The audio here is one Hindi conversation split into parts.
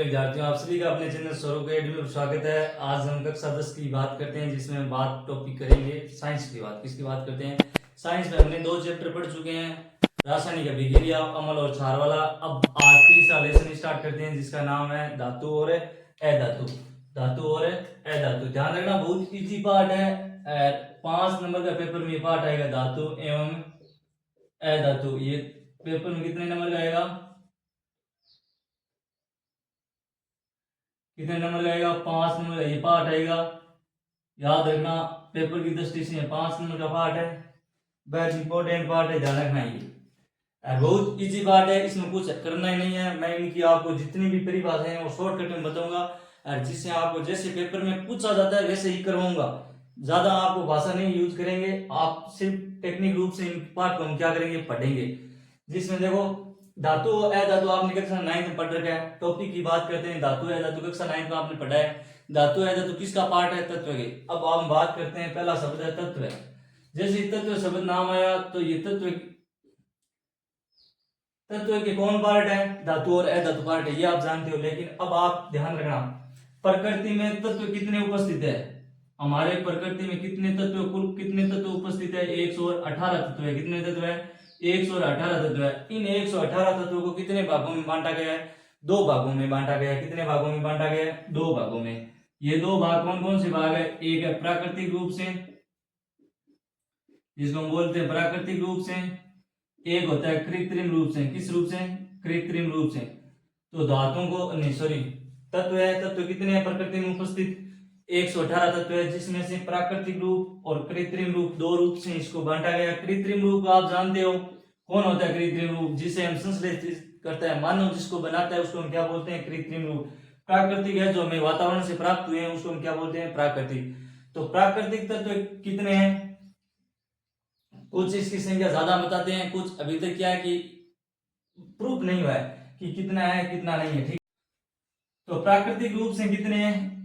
विद्यार्थियों, आप सभी का अपने चैनल सौरभ अकेडमी में स्वागत है। आज हम कक्षा 10 की बात करते हैं, जिसमें बात टॉपिक करेंगे साइंस की बात। किसकी बात करते हैं? साइंस में हमने 2 चैप्टर पढ़ चुके हैं, रासायनिक अभिक्रिया, अम्ल और क्षार वाला। अब आज तीसरा लेसन स्टार्ट करते हैं, जिसका नाम है धातु और अधातु। धातु और अधातु, ध्यान रखना, बहुत इजी पार्ट है। 5 नंबर का पेपर में पार्ट आएगा, धातु एवं अधातु। ये पेपर में कितने नंबर का आएगा? कितने नंबर का आएगा? 5 नंबर का ये पार्ट आएगा। याद रखना, पेपर की दृष्टि से 5 नंबर का पार्ट है, बहुत इंपॉर्टेंट पार्ट है, ध्यान रखना। ये बहुत इजी पार्ट है, इसमें कुछ करना ही नहीं है। मैं इनकी आपको जितनी भी परिभाषाएं हैं वो शॉर्टकट में बताऊंगा, और जिससे आपको जैसे पेपर में पूछा जाता है वैसे ही करवाऊंगा। ज्यादा आपको भाषा नहीं यूज करेंगे, आप सिर्फ टेक्निक रूप से इन पार्ट को हम क्या करेंगे, पढ़ेंगे। जिसमें देखो, धातु और अधातु आपने कक्षा 9 में पढ़ रखा है। टॉपिक की बात करते हैं, धातु अधातु कक्षा 9 में आपने पढ़ा है। धातु अधातु किसका पार्ट है? तत्व के। अब हम बात करते हैं, पहला शब्द है तत्व। जैसे तत्व शब्द नाम आया तो ये तत्व के कौन पार्ट है? धातु और अधातु पार्ट है, ये आप जानते हो। लेकिन अब आप ध्यान रखना, प्रकृति में तत्व कितने उपस्थित है? हमारे प्रकृति में कितने तत्व, कुल कितने तत्व उपस्थित है? 118 तत्व है। कितने तत्व है? 118 तत्व है। इन 118 तत्वों को कितने भागों में बांटा गया है? 2 भागों में बांटा गया है। कितने भागों में बांटा गया है? 2 भागों में। ये 2 भाग कौन कौन से भाग है? एक है प्राकृतिक रूप से, जिसको हम बोलते हैं प्राकृतिक रूप से। एक होता है कृत्रिम रूप से। किस रूप से? कृत्रिम रूप से। तो धातुओं को नहीं, सॉरी, तत्व है। तत्व कितने हैं प्रकृति में उपस्थित? 118 तत्व है, जिसमें से प्राकृतिक रूप और कृत्रिम रूप, 2 रूप से इसको बांटा गया। कृत्रिम रूप आप जानते हो, कौन होता है कृत्रिम रूप? जिसे हम संश्लेषित करता है, मानव जिसको बनाता है, उसको हम क्या बोलते हैं? कृत्रिम रूप। प्राकृतिक है, जो हमें वातावरण से प्राप्त हुए हैं, उसको हम क्या बोलते हैं? प्राकृतिक। तो प्राकृतिक तत्व कितने हैं? कुछ इसकी संख्या ज्यादा बताते हैं, कुछ अभी तक क्या है कि प्रूफ नहीं हुआ है कि कितना है कितना नहीं है, ठीक। तो प्राकृतिक रूप से कितने हैं?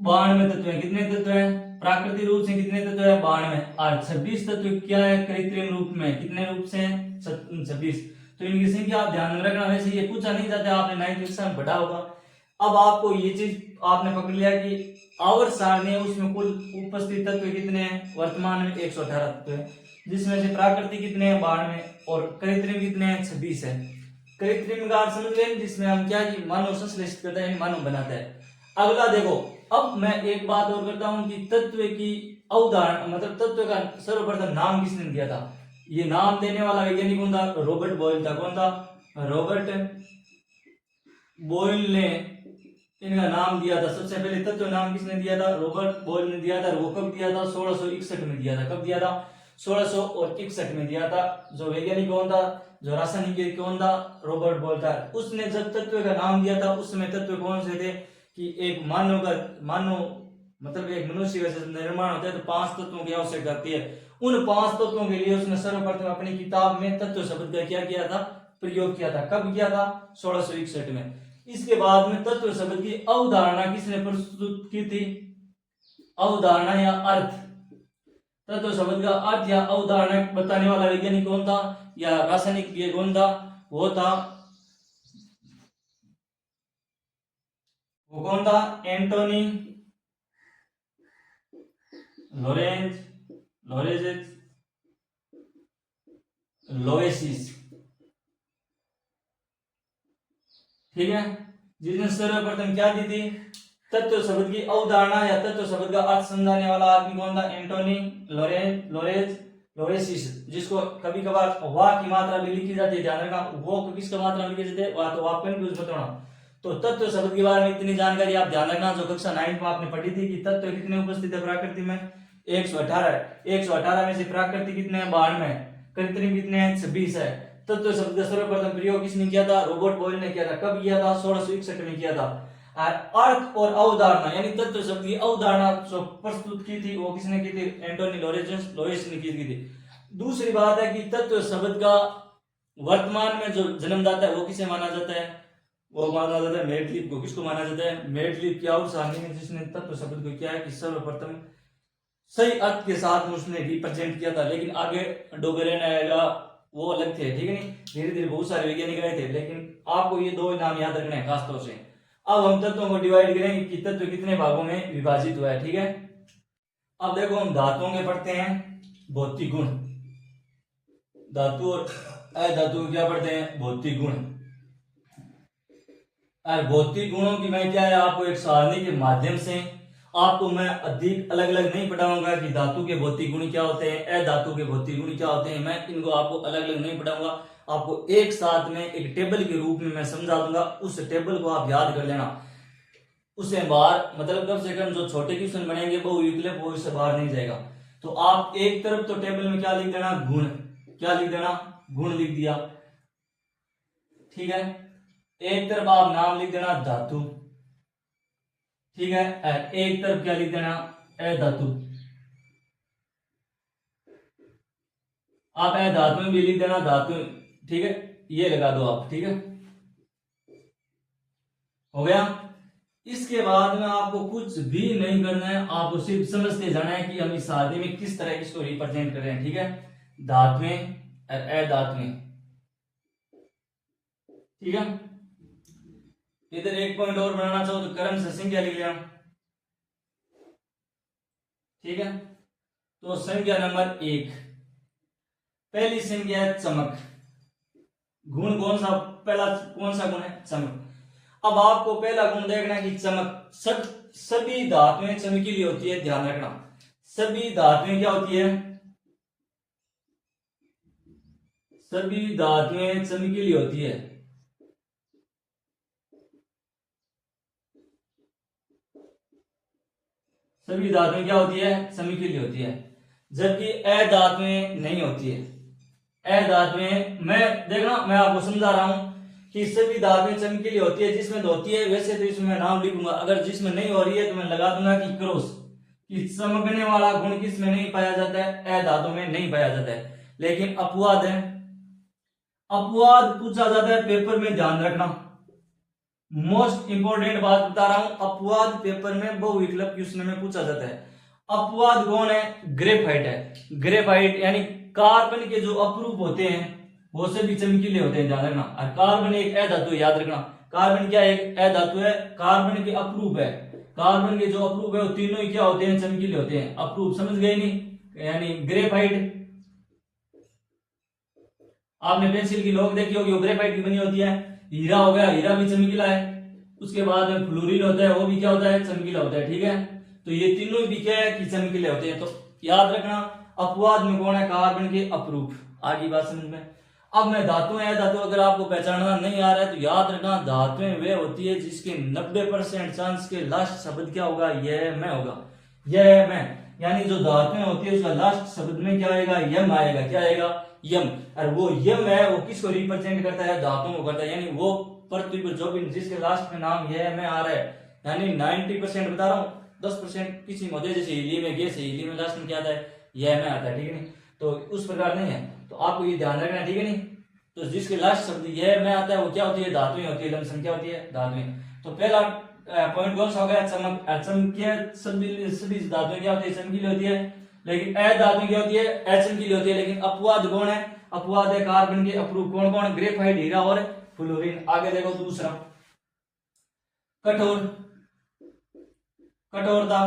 92 तत्व है। कितने तत्व है? प्राकृतिक रूप से कितने तत्व है? 92। और 26 तत्व क्या है कृत्रिम रूप में? कितने रूप से हैं? 26। तो इनकी संख्या आप ध्यान में रखना। वैसे ये पूछा नहीं जाता, आपने 9th कक्षा में पढ़ा होगा। अब आपको ये चीज आपने पकड़ लिया कि आवर्त सारणी, उसमें कुल उपस्थित तत्व कितने हैं? वर्तमान में 118 तत्व है, जिसमें से प्राकृतिक कितने हैं? 92, और कृत्रिम कितने हैं? 26 है। कृत्रिम का अर्थ समझ गए, जिसमें हम क्या कि मानव संश्लेषित करता है, मानव बनाता है। अगला देखो, अब मैं एक बात और करता हूं कि तत्व की अवधारणा, मतलब तत्व का सर्वप्रथम नाम किसने दिया था? ये नाम देने वाला वैज्ञानिक कौन था? रॉबर्ट बॉयल था। कौन था? रॉबर्ट बॉयल ने इनका नाम दिया था। सबसे पहले तत्व नाम किसने दिया था? रॉबर्ट बॉयल ने दिया था। वो कब दिया था? 1661 में दिया था। कब दिया था? 1661 में दिया था। जो वैज्ञानिक कौन था? जो रासायनिक कौन था? रॉबर्ट बॉयल था। उसने जब तत्व का नाम दिया था, उसमें तत्व कौन से थे कि एक मानव मतलब एक मनुष्य का जब निर्माण होता है तो 5 तत्वों की आवश्यकता होती है। उन 5 तत्वों के लिए उसने सर्वप्रथम अपनी किताब में तत्व शब्द का क्या किया था? प्रयोग किया था। कब किया था? 1661 में। इसके बाद में तत्व शब्द की अवधारणा किसने प्रस्तुत की थी? अवधारणा या अर्थ, तत्व शब्द का अर्थ या अवधारणा बताने वाला वैज्ञानिक कौन था, या रासायनिक कौन था? वो कौन था? एंटोनी लोवेसिस, ठीक है। जिसने सर्वप्रथम क्या दी थी? तत्व शब्द की अवधारणा या तत्व शब्द का अर्थ समझाने वाला आदमी कौन था? एंटोनी लोवेसिस, जिसको कभी कभार वाह की मात्रा भी लिखी जाती है, ध्यान रखना। वो किसका मात्रा लिखी जाती है? वाह, तो आप कंफ्यूज मत होना। तो तत्व शब्द के बारे में इतनी जानकारी आप ध्यान रखना, जो कक्षा 9 में आपने पढ़ी थी कि तत्व कितने उपस्थित है प्रकृति में? 118 है। 118 में से प्राकृतिक कितने हैं? 92 है। कृत्रिम कितने हैं? 26 है। तत्व शब्द का सर्वप्रथम प्रयोग किसने किया था? रॉबर्ट बॉयल ने किया था। कब किया था? 1661 में किया था। अर्थ और अवधारणा यानी तत्व शब्द की अवधारणा जो प्रस्तुत की थी, वो किसने की थी? एंटोनी लोवेसिस ने की थी। दूसरी बात है कि तत्व शब्द का वर्तमान में जो जन्मदाता है वो किसे माना जाता है? वो माना जाता है मेडलिफ को। किसको माना जाता है? मेडलिफ की अवधारणा में, जिसने तत्व शब्द को क्या है कि सर्वप्रथम सही अर्थ के साथ उसने रिप्रेजेंट किया था। लेकिन आगे डोबेरेन आएगा, वो अलग थे, ठीक है। नहीं, धीरे धीरे बहुत सारे वैज्ञानिक आए थे, लेकिन आपको ये 2 नाम याद रखने हैं खासतौर से। अब हम तत्वों को डिवाइड करेंगे कि तत्व कितने भागों में विभाजित हुआ है, ठीक है। अब देखो हम धातुओं के पढ़ते हैं भौतिक गुण, धातु और अधातु क्या पढ़ते हैं भौतिक गुण। और भौतिक गुणों की मैं क्या है आपको एक सारणी के माध्यम से आपको मैं अधिक अलग अलग नहीं पढ़ाऊंगा कि धातु के भौतिक गुण क्या होते हैं, अधातु के भौतिक गुण क्या होते हैं, मैं इनको आपको अलग अलग नहीं पढ़ाऊंगा, आपको एक साथ में एक टेबल के रूप में मैं समझा दूंगा। उस टेबल को आप याद कर लेना, उससे बाहर मतलब कम से कम जो छोटे क्वेश्चन बनेंगे वो विकल्प वो इससे बाहर नहीं जाएगा। तो आप एक तरफ तो टेबल में क्या लिख देना गुण, क्या लिख देना गुण लिख दिया, ठीक है। एक तरफ आप नाम लिख देना धातु, ठीक है। एक तरफ क्या लिख देना अधातु, आप अधातु में भी लिख देना धातु, ठीक है। ये लगा दो आप, ठीक है, हो गया। इसके बाद में आपको कुछ भी नहीं करना है, आपको सिर्फ समझते जाना है कि हम इस शादी में किस तरह इसको रिप्रेजेंट कर रहे हैं, ठीक है। धातुएं और अधातुएं, ठीक है। इधर एक पॉइंट और बनाना चाहो तो क्रम से संख्या लिख लेना, ठीक है। तो संख्या नंबर 1, पहली संख्या है चमक। गुण कौन सा, पहला कौन सा गुण है चमक। अब आपको पहला गुण देखना कि चमक, सभी धातुएं चमकीली होती है, ध्यान रखना सभी धातुएं क्या होती है, सभी धातुएं चमकीली होती है। सभी धातुएं क्या होती है चमकीली होती है, जबकि अधातुएं नहीं होती है। अधातुएं मैं देखना मैं आपको समझा रहा हूं कि सभी धातुएं चमकीली होती है, जिसमें होती है वैसे तो इसमें नाम लिखूंगा, अगर जिसमें नहीं हो रही है तो मैं लगा दूंगा कि क्रॉस, कि चमकने वाला गुण किसमें नहीं पाया जाता है अधातु में नहीं पाया जाता है। लेकिन अपवाद है, अपवाद पूछा जाता है पेपर में, ध्यान रखना मोस्ट इंपोर्टेंट बात बता रहा हूं, अपवाद पेपर में बहुविकल्प क्वेश्चन में पूछा जाता है। अपवाद कौन है, ग्रेफाइट है। ग्रेफाइट यानी कार्बन के जो अपरूप होते हैं वो सभी चमकीले होते हैं, ध्यान रखना। और कार्बन एक अधातु है, याद रखना कार्बन क्या एक अधातु है, कार्बन के अपरूप है। कार्बन के जो अपरूप है वो तीनों ही क्या होते हैं चमकीले होते हैं, अपरूप समझ गए नहीं, यानी ग्रेफाइट। आपने पेंसिल की लॉक देखी होगी, वो ग्रेफाइट की बनी होती है। हीरा हो गया, हीरा भी चमकीला है। उसके बाद में फ्लोरीन होता है, वो भी क्या होता है चमकीला होता है, ठीक है। तो ये तीनों भी क्या है कि चमकीले होते हैं। तो याद रखना अपवाद में कौन है, कार्बन के अपरूप। आगे बात समझ में। अब मैं धातुएं है, धातु अगर आपको पहचानना नहीं आ रहा है तो याद रखना धातुएं वे होती है जिसके 90% चांस के लास्ट शब्द क्या होगा, यह मैं होगा, यह मैं। यानी जो धातुएं होती है उसका लास्ट शब्द में क्या आएगा, यम आएगा, क्या आएगा यम। और वो यम है वो किसको रिप्रेजेंट करता है, धातुओं को करता है। यानी वो पृथ्वी पर जो भी जिसके लास्ट में नाम यह में आ रहा है, यानी 90% बता रहा हूँ, 10% किसी में जैसे हिली में गैस है, हिली में लास्ट में क्या आता है यह में आता है, ठीक है नहीं। तो उस प्रकार नहीं है, तो आपको ये ध्यान रखना, ठीक है नहीं। तो जिसके लास्ट शब्द यह में आता है वो क्या होती है, धातुएं होती है, लम संख्या होती है धातुएं। तो पहला पॉइंट कौन सा हो गया, चमक। चमकिया सभी धातुएं क्या होती है चमकीली होती है, लेकिन अधातु क्या होती है अचमकीली होती है। लेकिन अपवाद कौन है, अपवाद है कार्बन के अपरूप, कौन कौन, ग्रेफाइट, हीरा और फ्लोरीन। आगे देखो दूसरा कठोर, कठोरता।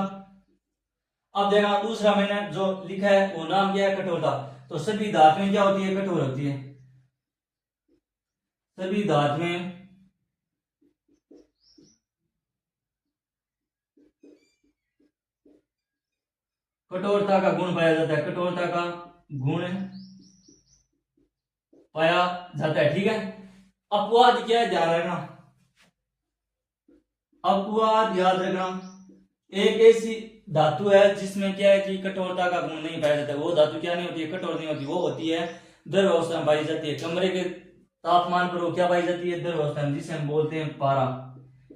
अब देखा दूसरा मैंने जो लिखा है वो नाम क्या है कठोरता। तो सभी धातुएं क्या होती है कठोर होती है, सभी धातुएं कठोरता का गुण पाया जाता है, कठोरता का गुण पाया जाता है, ठीक है। अपवाद क्या है, ध्यान रखना अपवाद याद रखना, एक ऐसी धातु है जिसमें क्या है कि कठोरता का गुण नहीं पाया जाता है। वो धातु क्या नहीं होती है, कठोर नहीं होती, वो होती है द्रव अवस्था में पाई जाती है। कमरे के तापमान पर वो क्या पाई जाती है, द्रव अवस्था में, जिसे हम बोलते हैं पारा।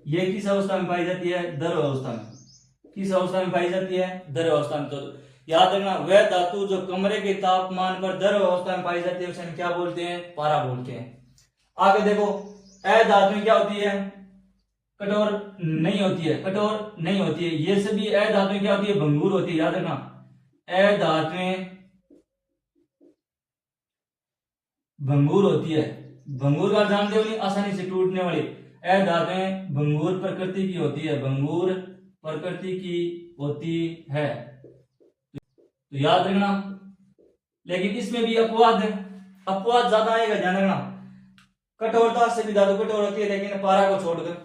ये किस अवस्था में पाई जाती है, द्रव अवस्था में। किस अवस्था में पाई जाती है, द्रव अवस्था में। तो याद रखना वह धातु जो कमरे के तापमान पर द्रव अवस्था में पाई जाती है उसे हम क्या बोलते हैं, पारा बोलते हैं। आगे देखो अधातुएं क्या होती है, कठोर नहीं होती है, कठोर नहीं होती है। ये सभी अधातुएं क्या होती है, भंगुर होती है, याद रखना अधातुएं भंगुर होती है। भंगुर का जानते हो नहीं, आसानी से टूटने वाली। ए धातुएं भंगुर प्रकृति की होती है, भंगुर प्रकृति की होती है, तो याद रखना। लेकिन इसमें भी अपवाद है, अपवाद ज्यादा आएगा, ध्यान रखना। कठोरता से भी धातु कठोर होती है, लेकिन पारा को छोड़कर।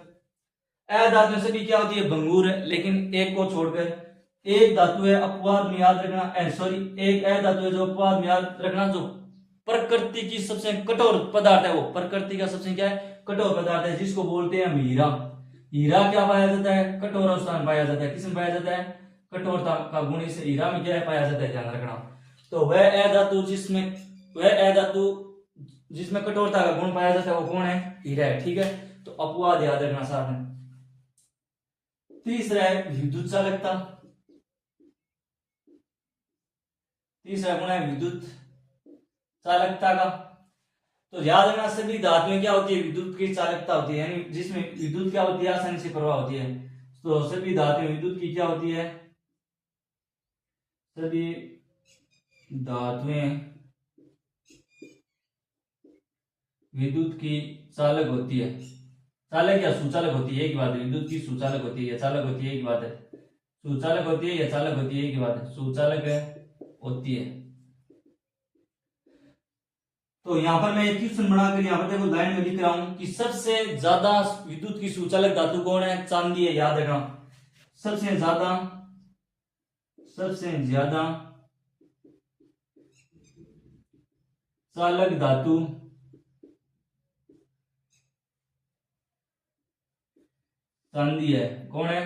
ए धातु से भी क्या होती है, भंगुर है, लेकिन एक को छोड़कर। एक धातु है अपवाद में याद रखना, सॉरी एक ए धातु है जो अपवाद में याद रखना, जो प्रकृति की सबसे कठोर पदार्थ है, वो प्रकृति का सबसे क्या है, कठोर पदार्थ है, जिसको बोलते हैं हम हीरा। हीरा क्या पाया जाता है, कठोर अवस्था में पाया जाता है। किसमें पाया जाता है, कठोरता का गुण इस हीरा में क्या है, पाया जाता है, ध्यान रखना। तो वह ए धातु जिसमें कठोरता का गुण पाया जाता है वो कौन है, हीरा है, ठीक है। तो अपवाद याद रखना साथ में। तीसरा है विद्युत चालकता, तीसरा गुण है विद्युत चालकता का। तो याद रखना सभी धातुएं क्या होती है, विद्युत की चालकता होती है, यानी जिसमें विद्युत क्या होती है, आसानी से प्रवाह होती है। तो सभी धातुएं विद्युत की क्या होती है, सभी धातुएं विद्युत की चालक होती है। चालक या सुचालक होती है, एक बात है। विद्युत की सुचालक होती है या चालक होती है, एक बात है। सुचालक होती है या चालक होती है, एक बात है। सुचालक होती है। तो यहाँ पर मैं एक क्वेश्चन बनाकर यहाँ पर देखो लाइन में लिख रहा हूं कि सबसे ज्यादा विद्युत की सुचालक धातु कौन है, चांदी है, याद रखना। सबसे ज्यादा चालक धातु चांदी है, कौन है,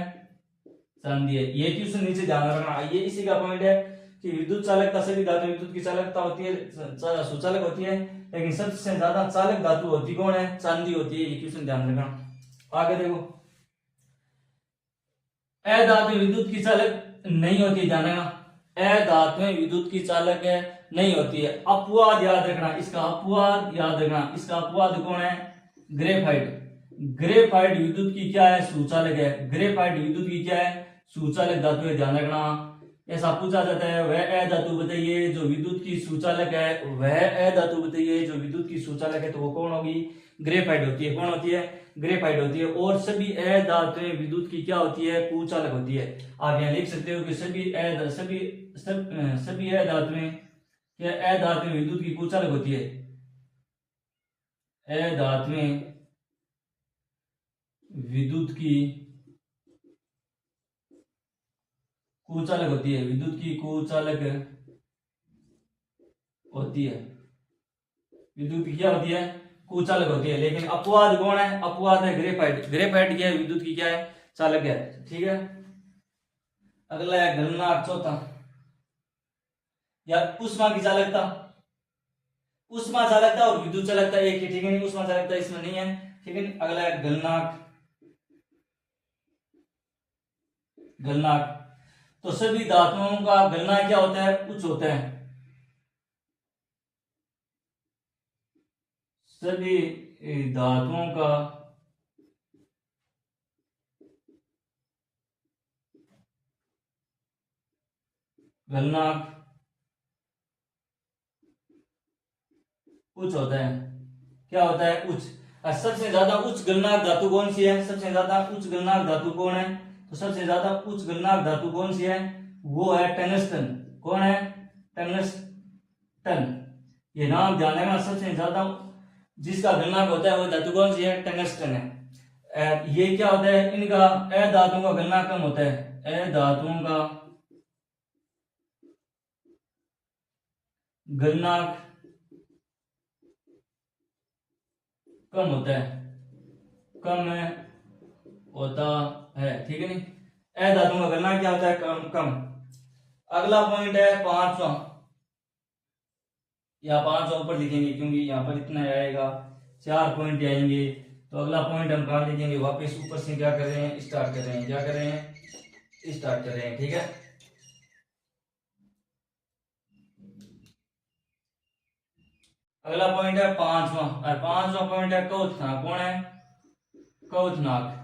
चांदी है। ये क्वेश्चन नीचे ध्यान रखना, ये इसी का पॉइंट है कि विद्युत चालकता सभी धातु विद्युत की चालकता होती है, सुचालक होती है, लेकिन सबसे ज्यादा चालक धातु होती कौन है, चांदी होती है। ये क्वेश्चन ध्यान रखना। आगे देखो, ए धातु विद्युत की चालक नहीं होती, ध्यान रखना। ए धातुएं विद्युत की चालक नहीं होती है। अपवाद याद रखना, इसका अपवाद याद रखना। इसका अपवाद कौन है, ग्रेफाइट। ग्रेफाइट विद्युत की क्या है, सुचालक है। ग्रेफाइट विद्युत की क्या है, सुचालक धातु है, ध्यान रखना। ऐसा पूछा जाता है, वह ए धातु बताइए जो विद्युत की सुचालक है, वह ए धातु बताइए जो विद्युत की सुचालक है, तो वो कौन होगी, ग्रेफाइट होती है। कौन होती है, ग्रेफाइट होती है। और सभी ए धातुएं विद्युत की क्या होती है, कुचालक होती है। आप यहाँ लिख सकते हो कि सभी ए धातुएं क्या, ए धातुएं विद्युत की कुचालक होती है। ए धातुएं विद्युत की कुचालक होती है, विद्युत की कुचालक होती है, विद्युत की क्या होती है, कुचालक होती है। लेकिन अपवाद कौन है, अपवाद है ग्रेफाइट। ग्रेफाइट क्या है, विद्युत की क्या है, चालक है, ठीक है। अगला है गलनांक, चौथा या उष्मा की चालकता। उष्मा चालकता और विद्युत चालकता एक ही, ठीक है। उष्मा चालकता इसमें नहीं है, ठीक है। अगला है गलनांक। गलनांक, तो सभी धातुओं का गलनांक क्या होता है, उच्च होता है। सभी धातुओं का गलनांक उच्च होता है। क्या होता है, उच्च। सबसे ज्यादा उच्च गलनांक धातु कौन सी है, सबसे ज्यादा उच्च गलनांक धातु कौन है, तो सबसे ज्यादा उच्च गलनांक धातु कौन सी है, वो है टंगस्टन। कौन है, टंगस्टन। ये नाम ध्यान रखना, सबसे ज्यादा जिसका गलनांक होता है वो धातु कौन सी है, टंगस्टन है। ये क्या होता है, इनका ए धातुओं का गलनांक कम होता है। ए धातुओं का गलनांक कम होता है, कम होता है, ठीक है नहीं। ए धातुओं का गलनांक क्या होता है, कम कम। अगला पॉइंट है पांचवा, या पांचवा ऊपर लिखेंगे क्योंकि यहाँ पर इतना आएगा, 4 पॉइंट आएंगे। तो अगला पॉइंट हम कहाँ लिखेंगे, वापस ऊपर से क्या कर रहे हैं, स्टार्ट कर रहे हैं, क्या कर रहे हैं, स्टार्ट कर रहे हैं, ठीक है। अगला पॉइंट है पांचवा, और पांचवा पॉइंट है क्वथनांक। कौन है, क्वथनांक।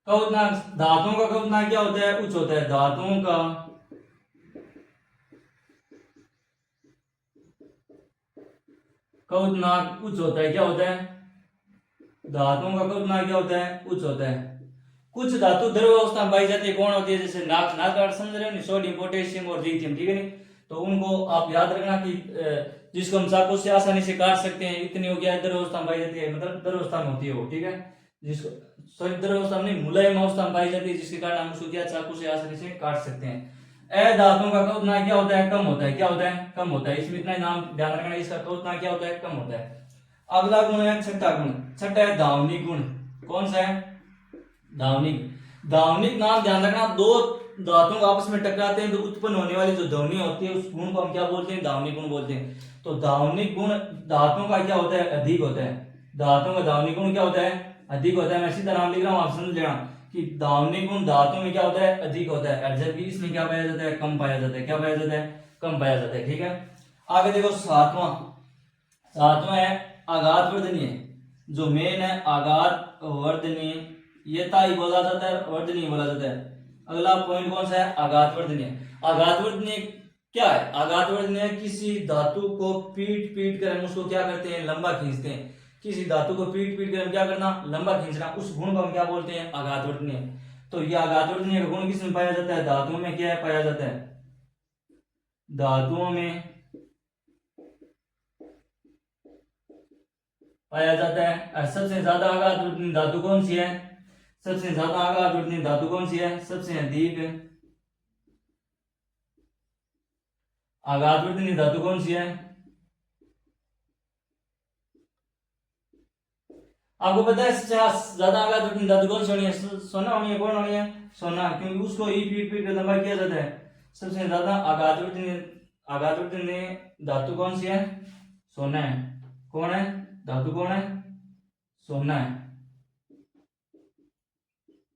क्वथनांक, धातुओं का क्वथनांक क्या होता है, उच्च होता है। धातुओं का क्वथनांक उच्च होता है, क्या होता है, धातुओं का क्वथनांक क्या होता है? उच्च होता है। कुछ धातु द्रव अवस्था में पाई जाती है, कौन होती है? जैसे नाक का समझ रहे हो नहीं, सोडियम, पोटेशियम और लिथियम, ठीक है नहीं? तो उनको आप याद रखना कि जिसको हम चाकू से आसानी से काट सकते हैं, इतनी हो गया द्रव अवस्था में पाई जाती है, मतलब द्रव अवस्था में होती है वो, ठीक है? जिसको सॉरी द्रव अवस्था में नहीं, मुलायम अवस्था में पाई जाती है, जिसके कारण हम उसको क्या चाकू से आसानी से काट सकते हैं। धातुओं का क्वथनांक क्या होता है? कम होता है। क्या होता है? कम होता है। इसमें इतना नाम ध्यान रखना, इसका क्वथनांक क्या होता है? कम होता है। अगला गुण है छठा गुण। छठा है धावनिक गुण। कौन सा है? धावनिक। धावनिक नाम ध्यान रखना, दो धातुओं आपस में टकराते हैं तो उत्पन्न होने वाली जो ध्वनि होती है उस गुण को हम क्या बोलते हैं? धावनिक गुण बोलते हैं। तो धावनिक गुण धातुओं का क्या होता है? अधिक होता है। धातुओं का धावनिक गुण क्या होता है? अधिक होता है। मैं सीधा नाम लिख रहा हूं, आप समझ लेना कि धावनिक गुण धातुओं में क्या होता है? अधिक होता है, और जबकि इसमें क्या पाया जाता है? कम पाया जाता है। क्या पाया जाता है? कम पाया जाता है, ठीक है? आगे देखो सातवां। सातवां है आघात वर्धनीय। जो मेन है आघात वर्धनीय, ये ताई बोला जाता है, वर्धनीय बोला जाता है। अगला पॉइंट कौन सा है? आघात वर्धनीय। आघात वर्धनीय क्या है? आघात वर्धनीय किसी धातु को पीट पीट कर हम उसको क्या करते हैं? लंबा खींचते हैं। किसी धातु को पीट पीट कर हम क्या करना? लंबा खींचना, उस गुण को हम क्या बोलते हैं? आघात वर्धनीय। तो ये आघात वर्धनीय का गुण किसमें पाया जाता है? धातुओं में क्या है? पाया जाता है धातुओं में पाया जाता है। और सबसे ज्यादा आघात वर्धनीय धातु कौन सी है? सबसे ज्यादा आघात वर्धनीय धातु कौन सी है? सबसे अधिक आघात वर्धनीय धातु कौन सी है? आपको पता है ज्यादा आघात वर्धनीय धातु कौन सी होनी है? सोना होनी है। कौन होनी है? सोना, क्योंकि उसको ही पीट पीट कर लंबा किया जाता है। सबसे ज्यादा आघात वर्धनीय धातु कौन सी है? सोना है। कौन है? धातु कौन है? सोना है,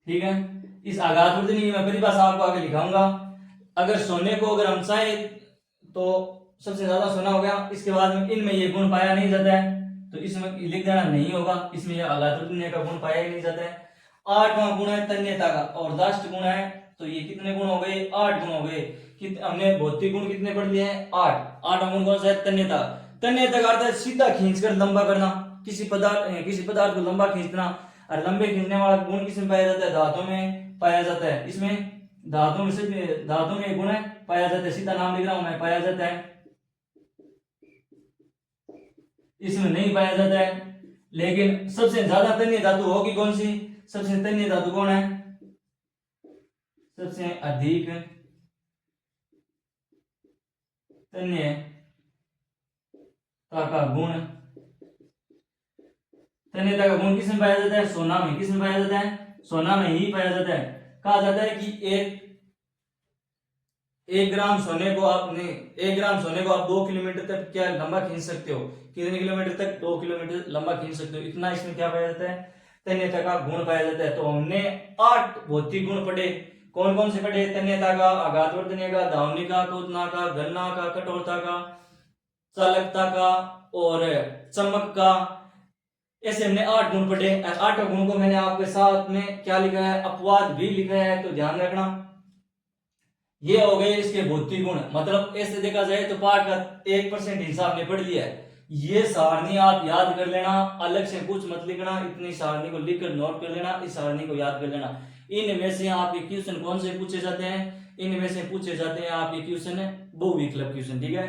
ठीक है? इस आघात वर्धनीय मैं परिभाषा आपको आगे लिखाऊंगा। अगर सोने को अगर हम चाहे तो सबसे ज्यादा सोना हो गया, इसके बाद में इनमें ये गुण पाया नहीं जाता है तो इसमें लिख देना नहीं होगा, इसमें ये आघात वर्धनीय का गुण पाया ही नहीं जाता है। आठवां गुण है तन्यता का, और लास्ट गुण है। तो ये कितने गुण हो गए? 8 गुण हो गए। हमने भौतिक गुण कितने पढ़ लिए हैं? 8। आठवां गुण कौन सा है? तन्यता। तन्यता का अर्थ है सीधा खींचकर लंबा करना, किसी पदार्थ को लंबा खींचना। और लंबे खींचने वाला गुण किसमें पाया जाता है? धातु में पाया जाता है। इसमें धातु में गुण है पाया जाता है, सीधा नाम लिख रहा हूं मैं, पाया जाता है। इसमें नहीं पाया जाता है। लेकिन सबसे ज्यादा तन्य धातु होगी कौन सी? सबसे तन्य धातु कौन है? सबसे अधिक तन्यता का गुण, तन्यता का गुण किसमें पाया जाता है? सोना में। किसमें पाया जाता है? सोना में ही पाया जाता है। कहा जाता है कि एक ग्राम सोने को आप 2 किलोमीटर तक क्या लंबा खींच सकते हो? कितने किलोमीटर तक? 2 किलोमीटर लंबा खींच सकते हो। इतना इसमें क्या पाया जाता है? तन्यता का गुण पाया जाता है। तो हमने 8 भौतिक गुण पढ़े। कौन कौन से पढ़े? तन्यता का, आघात वर्धनीय का, धावनिक का, क्वथना का, गणना का, कठोरता का, चालकता का और चमक का। ऐसे हमने 8 गुण पढ़े। 8 गुण को मैंने आपके साथ में क्या लिखा है? अपवाद भी लिखा है, तो ध्यान रखना। ये हो गए इसके भौतिक गुण। मतलब ऐसे देखा जाए तो पाठ का 1% हिस्सा आपने पढ़ लिया है। ये सारणी आप याद कर लेना, अलग से कुछ मत लिखना, इतनी सारणी को लिखकर नोट कर लेना, इस सारणी को याद कर लेना। इनमें से आपके क्वेश्चन कौन से पूछे जाते हैं? इनमें से पूछे जाते हैं आपके क्वेश्चन बहुविकल्प क्वेश्चन, ठीक है?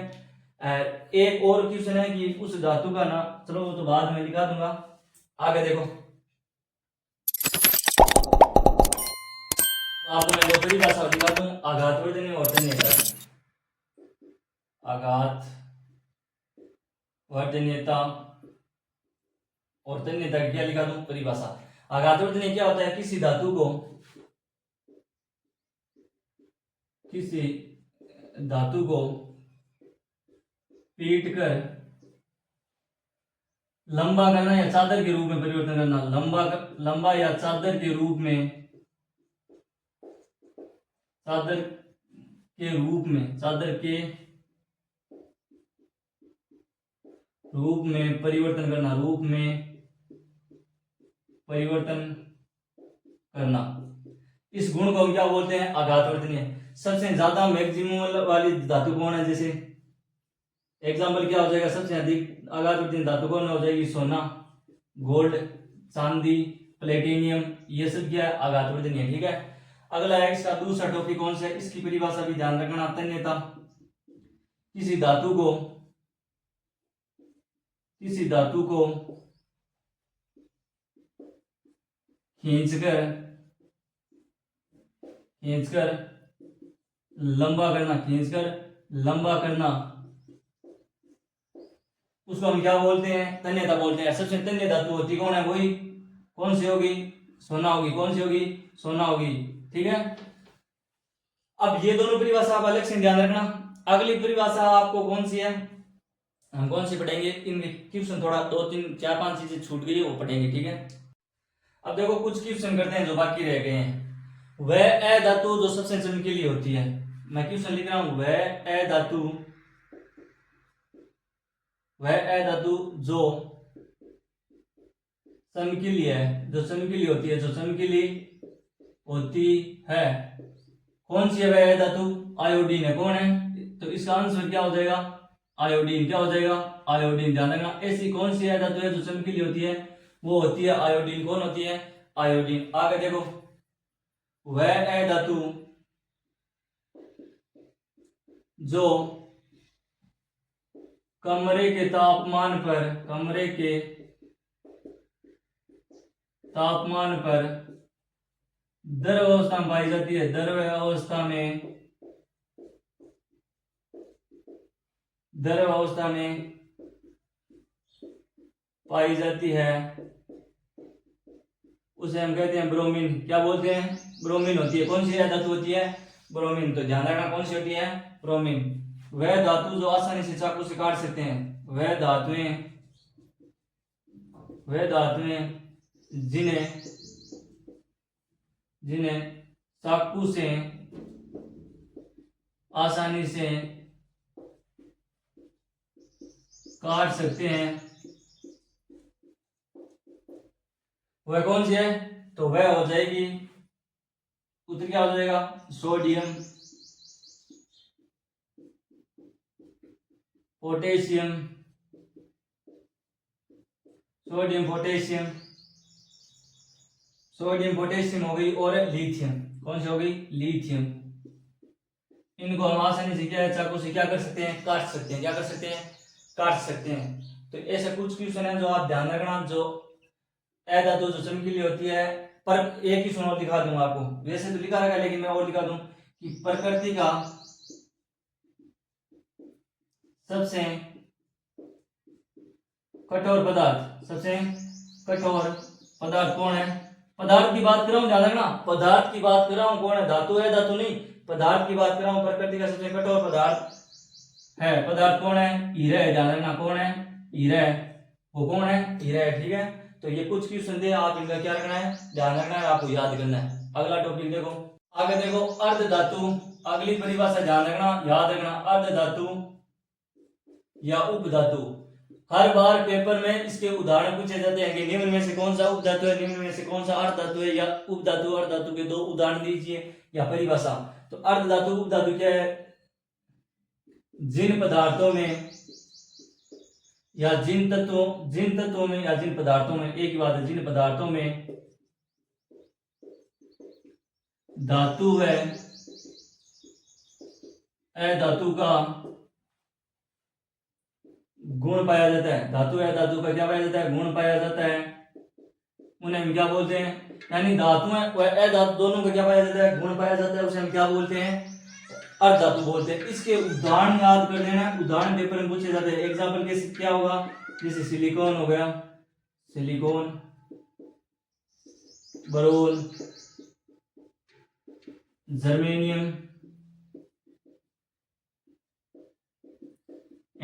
एक और क्वेश्चन है कि उस धातु का नाम, चलो वो तो बाद में लिखा दूंगा। आगे देखो, आपको मैं दो परिभाषा दिखा दूं, आघात वर्धनीय और तन्यता। आघात वर्धनीयता और तन्यता की क्या लिखा दूं? परिभाषा। आघात वर्धनीय क्या होता है? किसी धातु को पीट कर लंबा करना या चादर के रूप में परिवर्तन करना। लंबा या चादर के रूप में परिवर्तन करना। इस गुण को हम क्या बोलते हैं? आघात वर्धनीय। सबसे ज्यादा मैक्सिमम वाली धातु कौन है? जैसे एग्जाम्पल क्या हो जाएगा? सबसे अधिक आघात वर्धनीय धातु कौन हो जाएगी? सोना, गोल्ड, चांदी, प्लेटिनियम, ये सब क्या है, आघातवर्धन है। ठीक है, अगला है इसका दूसरा टॉपिक कौन सा है, इसकी परिभाषा भी ध्यान रखना। तन्यता, किसी धातु को खींचकर लंबा करना, उसको हम क्या बोलते हैं, तन्यता बोलते हैं। सबसे तन्य धातु होती कौन है, वही कौन सी होगी, सोना होगी। कौन सी होगी, सोना होगी। ठीक है, अब ये दोनों परिभाषा आप अलग से ध्यान रखना। अगली परिभाषा आपको कौन सी है, हम कौन सी पढ़ेंगे, इनके क्वेश्चन थोड़ा 2 3 4 5 चीजें छूट गई है, वो पढ़ेंगे। ठीक है, अब देखो कुछ क्वेश्चन करते हैं जो बाकी रह गए हैं। वह अधातु जो सबसे चमकीली होती है, मैं क्वेश्चन लिख रहा हूं, वह अधातु जो चमकीली है, जो चमकीली होती है, कौन सी है वह धातु, आयोडीन है। कौन है, तो इसका आंसर क्या हो जाएगा, आयोडीन। क्या हो जाएगा, आयोडीन। ध्यान रखना, ऐसी कौन सी धातु है जो चमकीली होती है, वो होती है आयोडीन। कौन होती है, आयोडीन। आगे देखो, वह धातु जो कमरे के तापमान पर द्रव अवस्था में पाई जाती है, द्रव अवस्था में पाई जाती है, उसे हम कहते हैं ब्रोमीन। क्या बोलते हैं, ब्रोमीन होती है। कौन सी धातु होती है, ब्रोमीन। तो ध्यान रखना कौन सी होती है, ब्रोमीन। वह धातु जो आसानी से चाकू से काट सकते हैं, वह धातुएं जिन्हें चाकू से आसानी से काट सकते हैं, वह कौन सी है, तो वह हो जाएगी, उत्तर क्या हो जाएगा, सोडियम, पोटेशियम, हो गई, और लिथियम। कौन सी हो गई, लिथियम। इनको हम आसानी से क्या है, चाकू से क्या कर सकते हैं, काट सकते हैं। क्या कर सकते हैं, काट सकते हैं। तो ऐसा कुछ क्वेश्चन है जो आप ध्यान रखना, जो अधातु जो चमकीली होती है, पर एक क्वेश्चन और दिखा दूंगा आपको, वैसे तो लिखा रखा है लेकिन मैं और दिखा दूं कि प्रकृति का सबसे कठोर पदार्थ कौन है, पदार्थ की बात कर रहा हूं, ध्यान रखना, पदार्थ की बात कर रहा हूं, कौन है, धातु है, धातु नहीं, पदार्थ की बात कर रहा हूं। प्रकृति का सबसे कठोर पदार्थ कौन है, हीरा है। ध्यान रखना, कौन है, हीरा है। वो कौन है, हीरा है। ठीक है, तो ये कुछ क्वेश्चन दे, आप इनका क्या रखना है, ध्यान रखना है, आपको याद करना है। अगला टॉपिक देखो, आगे देखो, अर्ध धातु। अगली परिभाषा ध्यान रखना, याद रखना, अर्ध धातु या उपधातु। हर बार पेपर में इसके उदाहरण पूछे जाते हैं कि निम्न में से कौन सा उपधातु है, निम्न में से कौन सा अर्ध धातु है या उपधातु। अर्ध धातु के 2 उदाहरण दीजिए या परिभाषा। तो अर्ध धातु उपधातु क्या है, जिन पदार्थों में या जिन तत्वों में या जिन पदार्थों में, एक ही बात है, जिन पदार्थों में धातु है अधातु का गुण पाया जाता है, धातु है धातु का क्या पाया जाता है, गुण पाया जाता है, उन्हें हम क्या बोलते हैं, यानी धातु है व अधातु दोनों का क्या पाया जाता है, गुण पाया जाता है, उसे हम क्या बोलते हैं, अर्धधातु बोलते हैं। इसके उदाहरण याद कर लेना, उदाहरण पेपर में पूछे जाते हैं। एग्जांपल कैसे क्या होगा, जैसे सिलिकॉन हो गया, सिलिकॉन, बोरोन, जर्मेनियम,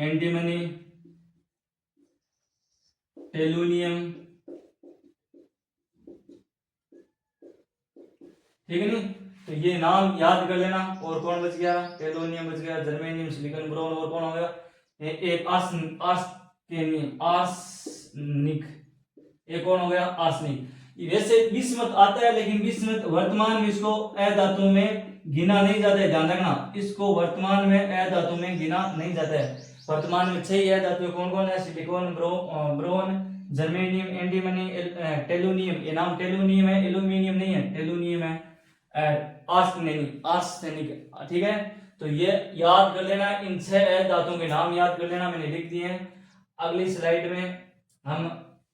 एंटीमनी, टेलुनियम। ठीक है नहीं, तो ये नाम याद कर लेना। और कौन बच गया, टेलोनियम बच गया, जर्मेनियम, सिलिकॉन, बोरोन, और कौन हो गया, एक आर्सेनिक, एक कौन हो गया, आर्सेनिक। वैसे बिस्मथ आता है, लेकिन बिस्मथ वर्तमान में इसको अधातु में गिना नहीं जाता है, ध्यान रखना, इसको वर्तमान में अधातु में गिना नहीं जाता है। वर्तमान में 6 है धातु, कौन कौन है? Silicon, boron, germanium, antimony, tellurium. ये नाम टेलुनियम है, एल्यूमिनियम नहीं है, टेलुनियम है। आर्सेनिक, ठीक है। तो ये याद कर लेना, इन 6 धातुओं के नाम याद कर लेना, मैंने लिख दिए हैं। अगली स्लाइड में हम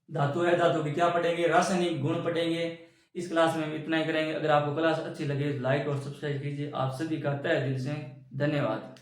धातु है धातु की क्या पढ़ेंगे? रासायनिक गुण पढ़ेंगे। इस क्लास में हम इतना ही करेंगे। अगर आपको क्लास अच्छी लगे लाइक और सब्सक्राइब कीजिए। आप सभी का तहे दिल से धन्यवाद।